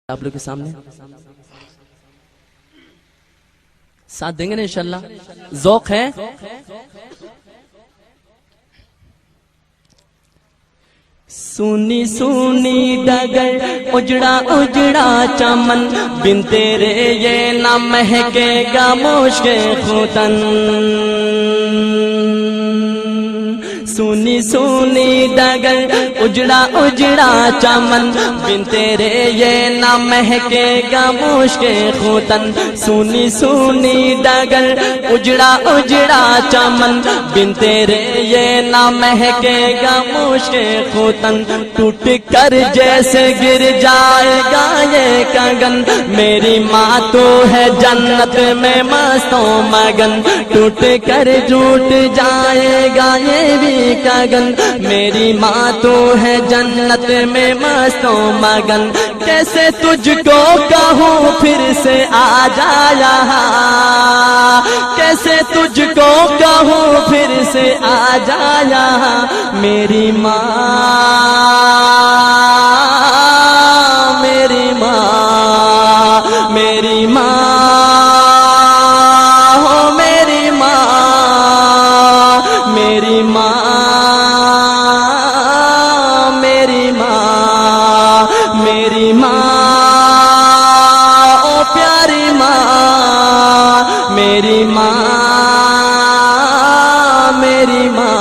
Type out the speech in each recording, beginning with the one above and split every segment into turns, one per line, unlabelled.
آپ لوگ کے سامنے ساتھ دیں گے نا انشاءاللہ؟ ذوق ہے؟ سونی سونی ڈگر اجڑا اجڑا چمن بن تیرے یہ نہ مہکے گا مشک ختن سونی سونی ڈگر اجڑا اجڑا چمن بن تیرے یہ نہ مہکے گا مشک ختن سونی سونی ڈگر اجڑا اجڑا چمن بن تیرے یہ نہ مہکے گا مشک ختن ٹوٹ کر جیسے گر جائے گا یہ کگن میری ماں تو ہے جنت میں مست و مگن ٹوٹ کر ٹوٹ جائے گا یہ بھی کگن میری ماں تو ہے جنت میں مست و مگن کیسے تجھ کو کہوں پھر سے آ جا یہاں کیسے تجھ کو کہوں پھر سے آ جا یہاں میری ماں میری ماں میری ماں ہو میری ماں میری ماں میری ماں میری ماں او پیاری ماں میری ماں میری ماں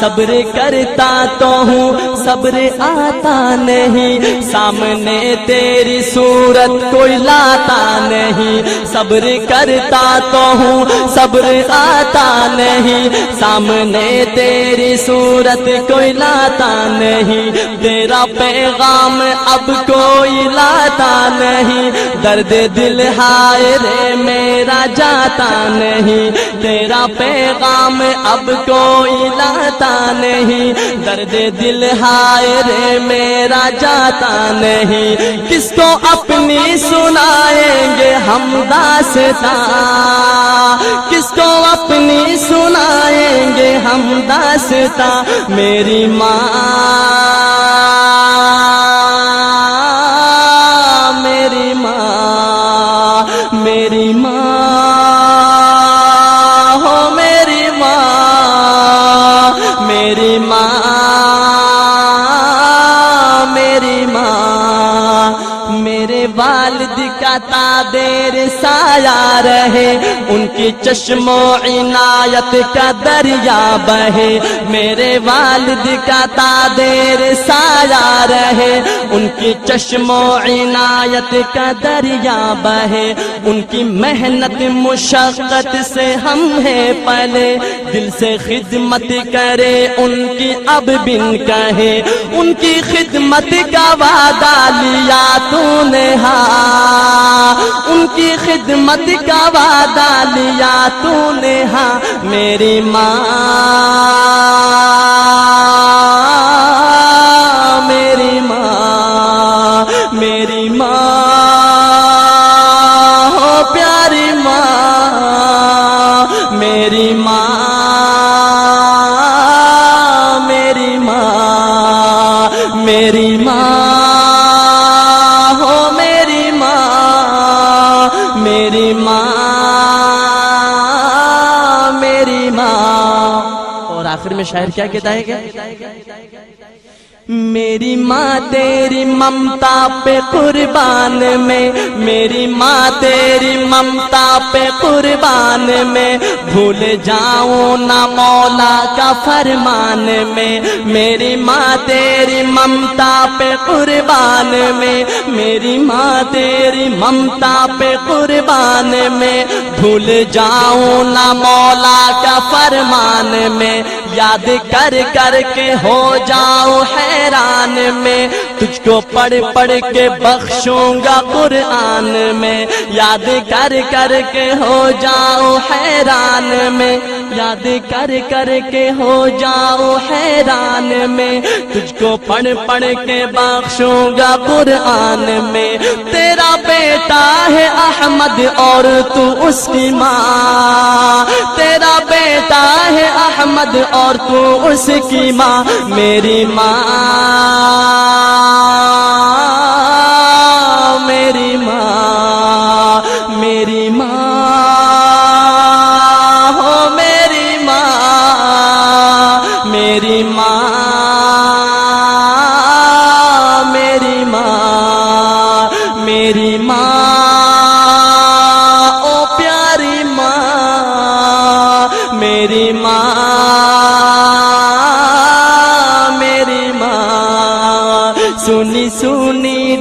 صبر کرتا تو ہوں صبر آتا نہیں سامنے تیری صورت کوئی لاتا نہیں صبر کرتا تو ہوں صبر آتا نہیں سامنے تیری صورت کوئی لاتا نہیں تیرا پیغام اب کوئی لاتا نہیں درد دل ہائے رے میرا جاتا نہیں تیرا پیغام اب کوئی لاتا نہیں درد دل ہائے رے میرا جاتا نہیں کس کو اپنی سنائیں گے ہم داستاں کس کو اپنی سنائیں گے ہم داستاں میری ماں میری ماں میری ماں ہو میری ماں میری ماں میری ماں میرے والد کا تادیر سایہ رہے ان کی چشم و عنایت کا دریا بہے میرے والد کا تادیر سایہ رہے ان کی چشم و عنایت کا دریا بہے ان کی محنت مشقت سے ہم ہیں پلے دل سے خدمت کرے ان کی اب بن کہے ان کی خدمت کا وعدہ لیا تو نے ہاں ان کی خدمت کا وعدہ لیا تو نے ہاں میری ماں میری ماں میری ماں ہو پیاری ماں میری ماں میری ماں میری ماں ہو میری ماں میری ماں میری ماں اور آخر میں شاعر کیا کہتا ہے کہ میری ماں تیری ممتا پہ قربان میں میری ماں تیری ممتا پہ قربان میں بھول جاؤں نہ مولا کا فرمان میں میری ماں تیری ممتا پہ قربان میں میری ماں تیری ممتا پہ قربان میں بھول جاؤں نہ مولا کا فرمان میں یاد کر کر کے ہو جاؤ حیران میں تجھ کو پڑھ پڑھ کے بخشوں گا قرآن میں یاد کر کر کے ہو جاؤ حیران میں یاد کر کر کے ہو جاؤ حیران میں تجھ کو پڑھ پڑھ کے بخشوں گا قرآن میں تیرا بیٹا ہے احمد اور تو اس کی ماں تیرا بیٹا ہے احمد اور تو اس کی ماں میری ماں